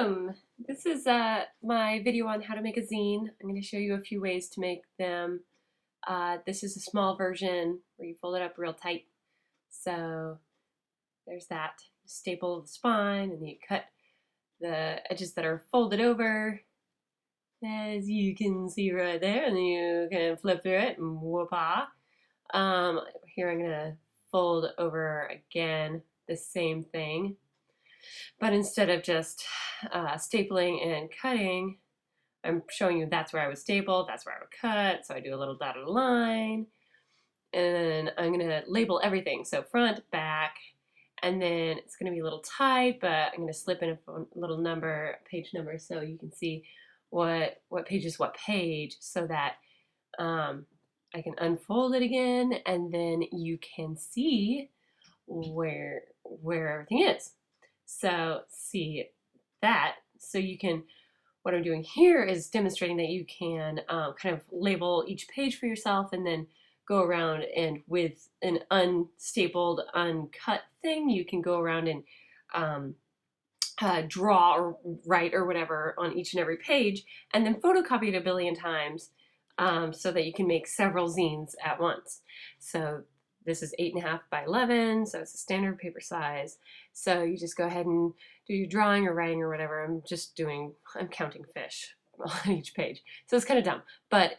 Welcome! This is my video on how to make a zine. I'm going to show you a few ways to make them. This is a small version where you fold it up real tight. So there's that. Staple the spine and you cut the edges that are folded over, as you can see right there, and then you can flip through it and whoop-ah. Here I'm going to fold over again the same thing. But instead of just stapling and cutting, I'm showing you that's where I would staple, that's where I would cut. So I do a little dotted line. And then I'm going to label everything. So front, back, and then it's going to be a little tight, but I'm going to slip in a little number, page number, so you can see what page is what page, so that I can unfold it again, and then you can see where everything is. So see that. So you can, what I'm doing here is demonstrating that you can kind of label each page for yourself and then go around, and with an unstapled, uncut thing, you can go around and draw or write or whatever on each and every page, and then photocopy it a billion times so that you can make several zines at once. So this is 8.5 by 11, so it's a standard paper size. So you just go ahead and do your drawing or writing or whatever. I'm counting fish on each page. So it's kind of dumb, but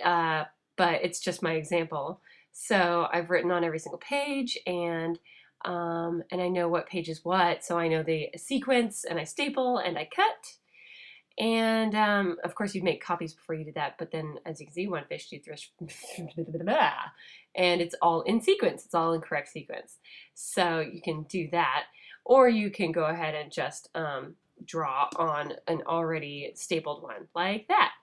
it's just my example. So I've written on every single page, and I know what page is what, so I know the sequence, and I staple and I cut. And of course you'd make copies before you did that, but then as you can see, one fish, two fish, and it's all in sequence, it's all in correct sequence. So you can do that, or you can go ahead and just draw on an already stapled one like that.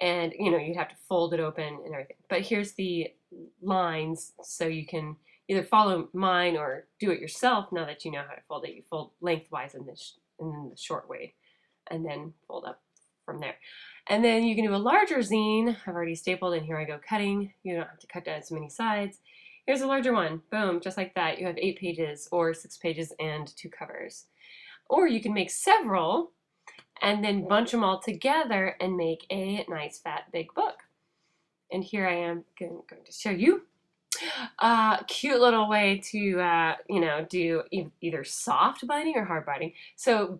And you know, you'd have to fold it open and everything. But here's the lines, so you can either follow mine or do it yourself. Now that you know how to fold it, you fold lengthwise in the short way, and then fold up from there. And then you can do a larger zine. I've already stapled, and here I go cutting. You don't have to cut down as many sides. Here's a larger one. Boom, just like that. You have 8 pages or 6 pages and 2 covers. Or you can make several and then bunch them all together and make a nice fat big book. And here I am going to show you a cute little way to you know, do either soft binding or hard binding. So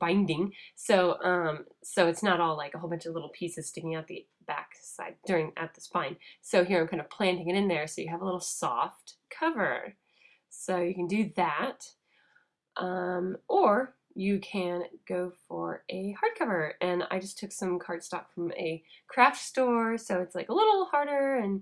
so it's not all like a whole bunch of little pieces sticking out the back side at the spine. So here I'm kind of planting it in there, so you have a little soft cover. So you can do that, or you can go for a hardcover. And I just took some cardstock from a craft store, so it's like a little harder, and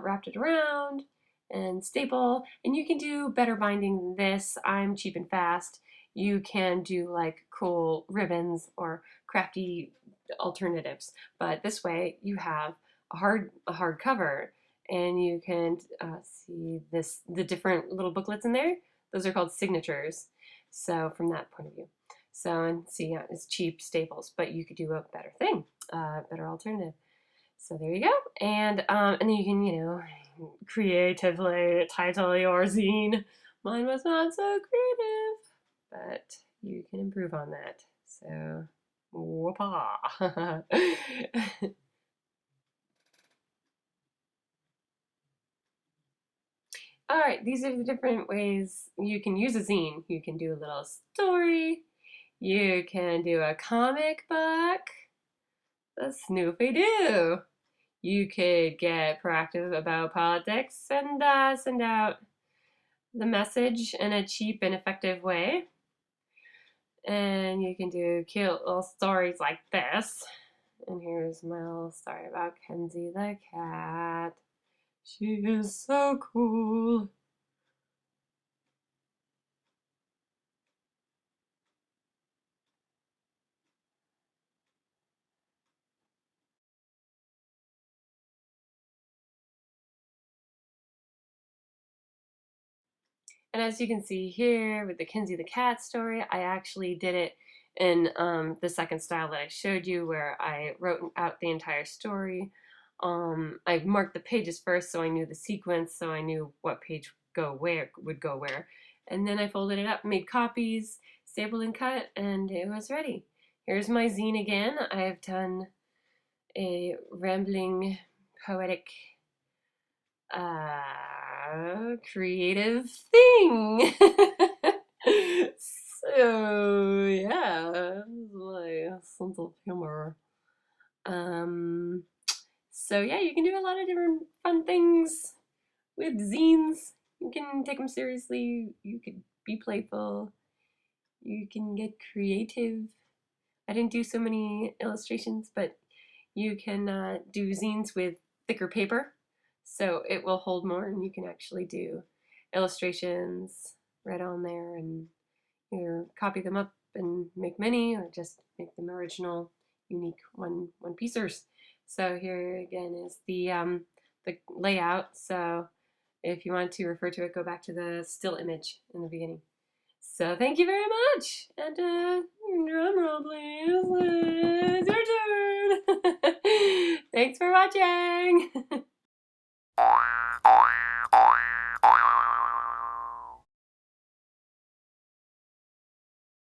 wrapped it around and staple. And you can do better binding than this. I'm cheap and fast. You can do like cool ribbons or crafty alternatives, but this way you have a hard cover, and you can see the different little booklets in there. Those are called signatures. So from that point of view, so, and see, yeah, it's cheap staples, but you could do a better thing, better alternative. So there you go. And then you can, you know, creatively title your zine. Mine was not so creative, but you can improve on that. So, whoop-ah. All right, these are the different ways you can use a zine. You can do a little story. You can do a comic book. The Snoopy-Doo. You could get proactive about politics and send out the message in a cheap and effective way. And you can do cute little stories like this. And here's my little story about Kenzie the cat. She is so cool. And as you can see here with the Kenzie the cat story, I actually did it in the second style that I showed you, where I wrote out the entire story. I marked the pages first, so I knew the sequence, so I knew what page would go where. And then I folded it up, made copies, stapled and cut, and it was ready. here's my zine again. I've done a rambling, poetic, creative thing. So yeah, my sense of humor. Um, so yeah, you can do a lot of different fun things with zines. You can take them seriously. You could be playful. You can get creative. I didn't do so many illustrations, but you can do zines with thicker paper, so it will hold more, and you can actually do illustrations right on there, and either copy them up and make many, or just make them original, unique one piecers. So here again is the layout. So if you want to refer to it, go back to the still image in the beginning. So thank you very much, and drum roll please. It's your turn. Thanks for watching.